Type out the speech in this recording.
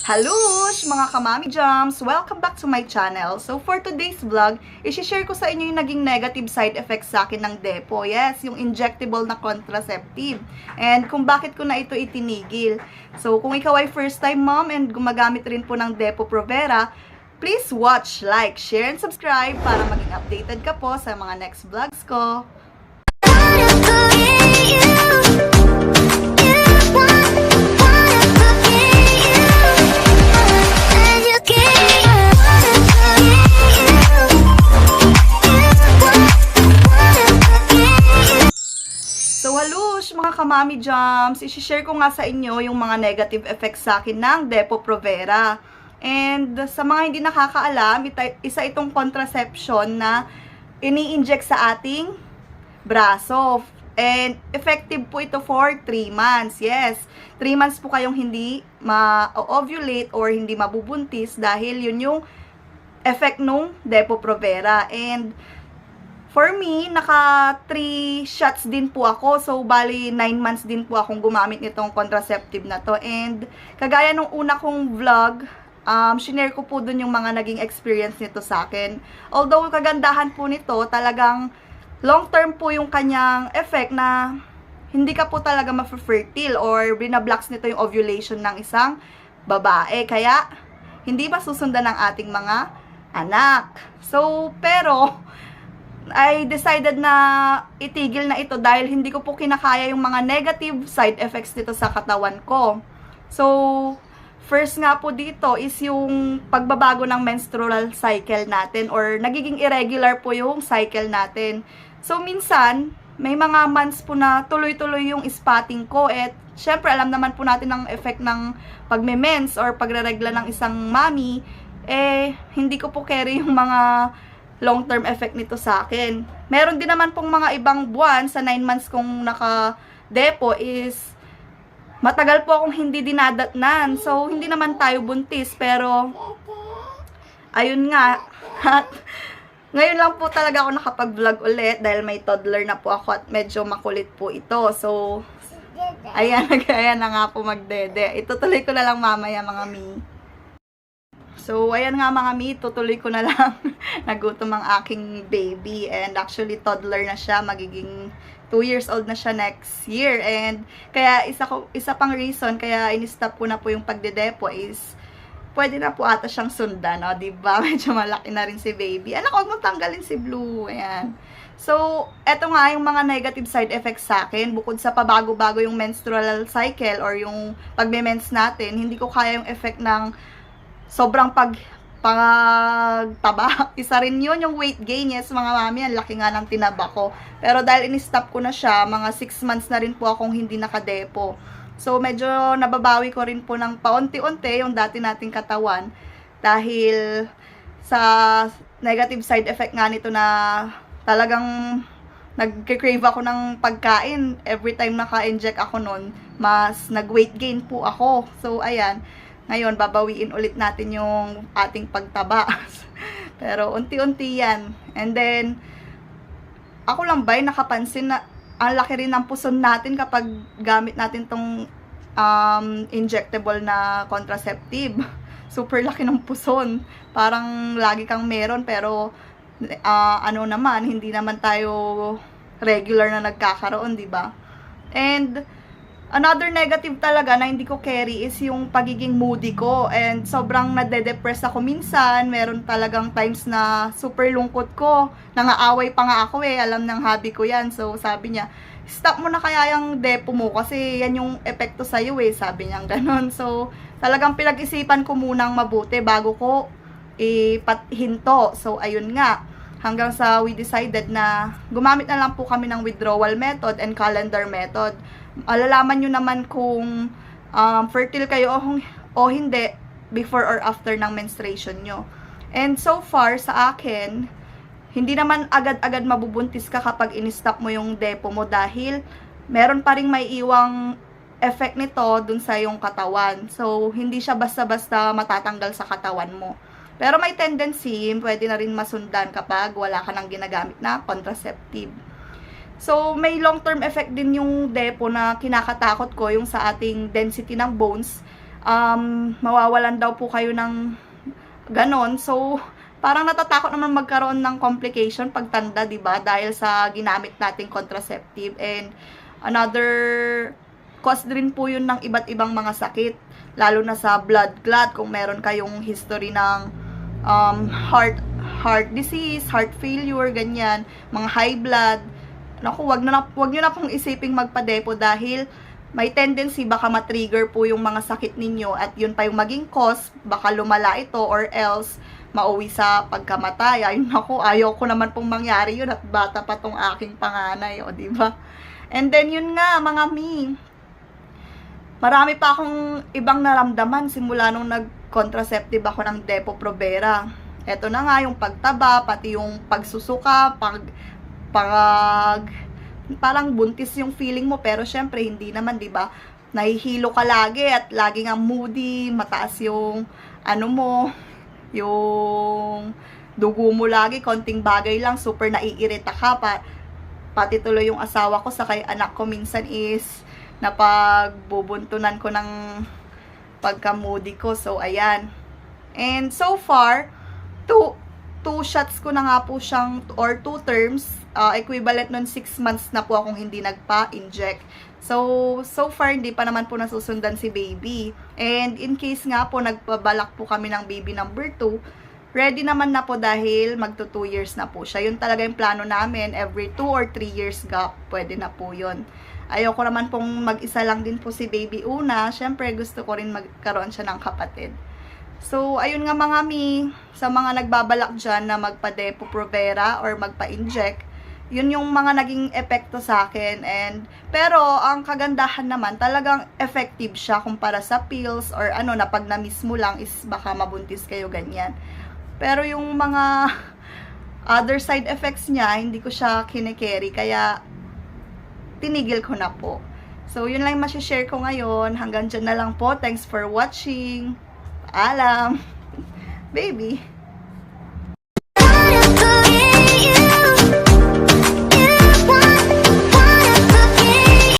Halush mga kamami jams! Welcome back to my channel. So for today's vlog, i-share ko sa inyo yung naging negative side effects sa akin ng Depo. Yes, yung injectable na contraceptive. And kung bakit ko na ito itinigil. So kung ikaw ay first time mom and gumagamit rin po ng Depo Provera, please watch, like, share, and subscribe para maging updated ka po sa mga next vlogs ko. So, halush mga kamami jams, i-share ko nga sa inyo yung mga negative effects sa akin ng Depo Provera. And sa mga hindi nakakaalam, isa itong contraception na ini-inject sa ating braso. And effective po ito for 3 months. Yes, 3 months po kayong hindi ma-ovulate or hindi mabubuntis dahil yun yung effect nung Depo Provera. And for me, naka 3 shots din po ako. So, bali 9 months din po akong gumamit nitong contraceptive na to. And kagaya nung una kong vlog, shinare ko po dun yung mga naging experience nito sa akin. Although, kagandahan po nito, talagang long term po yung kanyang effect na hindi ka po talaga ma-fertile or binablocks nito yung ovulation ng isang babae. Kaya, hindi masusundan ng ating mga anak. So, pero I decided na itigil na ito dahil hindi ko po kinakaya yung mga negative side effects nito sa katawan ko. So, first nga po dito is yung pagbabago ng menstrual cycle natin or nagiging irregular po yung cycle natin. So, minsan, may mga months po na tuloy-tuloy yung spotting ko at syempre, alam naman po natin ang effect ng pagme-mens or pagre-regla ng isang mami, hindi ko po carry yung mga long-term effect nito sa akin. Meron din naman pong mga ibang buwan sa 9 months kong naka-depo is matagal po akong hindi dinadatnan. So, hindi naman tayo buntis. Pero, ayun nga. Ngayon lang po talaga ako nakapag-vlog ulit dahil may toddler na po ako at medyo makulit po ito. So, ayan na nga po magdede. Itutuloy ko na lang mamaya mga mi. So, ayan nga mga mi, tutuloy ko na lang. Nagutom ang aking baby. And actually, toddler na siya. Magiging 2 years old na siya next year. And kaya isa pang reason, kaya in-stop ko na po yung pagdedepo is pwede na po ata siyang sundan, no? Diba? Medyo malaki na rin si baby. Anak, huwag mo tanggalin si Blue. Ayan. So, eto nga yung mga negative side effects sa akin. Bukod sa pabago-bago yung menstrual cycle or yung pagme-mens natin, hindi ko kaya yung effect ng sobrang pagtaba. Isa rin yun, yung weight gain. Yes, mga mami, ang laki nga ng tinaba ko. Pero dahil in-stop ko na siya, mga 6 months na rin po akong hindi nakadepo. So, medyo nababawi ko rin po ng paunti-unti yung dati nating katawan. Dahil sa negative side effect nga nito na talagang nagke-crave ako ng pagkain. Every time naka-inject ako nun, mas nag-weight gain po ako. So, ayan. Ngayon, babawiin ulit natin yung ating pagtaba. Pero, unti-unti yan. And then, ako lang ba nakapansin na ang laki rin ng puson natin kapag gamit natin tong injectable na contraceptive. Super laki ng puson. Parang lagi kang meron, pero ano naman, hindi naman tayo regular na nagkakaroon, di ba? And another negative talaga na hindi ko carry is yung pagiging moody ko. And sobrang nade-depress ako minsan. Meron talagang times na super lungkot ko. Nangaaway pa nga ako alam ng hobby ko yan. So sabi niya, stop mo na kaya yung depo mo kasi yan yung epekto sa'yo sabi niya ganon. So talagang pinag-isipan ko munang mabuti bago ko ipahinto. So ayun nga. Hanggang sa we decided na gumamit na lang po kami ng withdrawal method and calendar method. Alalaman nyo naman kung fertile kayo o hindi before or after ng menstruation nyo. And so far, sa akin, hindi naman agad-agad mabubuntis ka kapag in-stop mo yung depo mo dahil meron pa ring may iwang effect nito dun sa yung katawan. So, hindi siya basta-basta matatanggal sa katawan mo. Pero may tendency, pwede na rin masundan kapag wala ka nang ginagamit na contraceptive. So, may long-term effect din yung depo na kinakatakot ko, yung sa ating density ng bones. mawawalan daw po kayo ng ganon. So, parang natatakot naman magkaroon ng complication pagtanda, di ba? Dahil sa ginamit nating contraceptive. And another cause din po yun ng iba't ibang mga sakit. Lalo na sa blood clot, kung meron kayong history ng heart disease, heart failure, ganyan, mga high blood. Naku, wag nyo na pong isiping magpa-depo dahil may tendency baka ma-trigger po yung mga sakit ninyo at yun pa yung maging cause, baka lumala ito or else mauwi sa pagkamatay. Ayun ako, ayaw ko naman pong mangyari yun at bata pa tong aking panganay, o diba? And then yun nga, mga mi, marami pa akong ibang naramdaman simula nung nag-contraceptive ako ng Depo-Provera. Eto na nga, yung pagtaba, pati yung pagsusuka, parang buntis yung feeling mo, pero syempre hindi naman, di ba? Nahihilo ka lagi at lagi nga moody, mataas yung yung dugo mo lagi, konting bagay lang super naiirita ka pa. Pati tuloy yung asawa ko sa kay anak ko minsan is napagbubuntunan ko ng pagka-moody ko. So ayan. And so far, two shots ko na nga po siyang, or 2 terms, equivalent nun 6 months na po akong hindi nagpa-inject. So far, hindi pa naman po nasusundan si baby. And in case nga po, nagpabalak po kami ng baby number 2, ready naman na po dahil magto 2 years na po siya. Yun talaga yung plano namin, every 2 or 3 years gap, pwede na po yun. Ayoko naman pong mag-isa lang din po si baby una. Syempre, gusto ko rin magkaroon siya ng kapatid. So, ayun nga mga mi, sa mga nagbabalak dyan na magpa-Depo-Provera or magpa-inject, yun yung mga naging epekto sa akin. Pero, ang kagandahan naman, talagang effective siya kumpara sa pills or na pag na-miss mo lang is baka mabuntis kayo, ganyan. Pero yung mga other side effects niya, hindi ko siya kine-carry, kaya tinigil ko na po. So, yun lang yung masishare ko ngayon. Hanggang dyan na lang po. Thanks for watching. Paalam. Baby.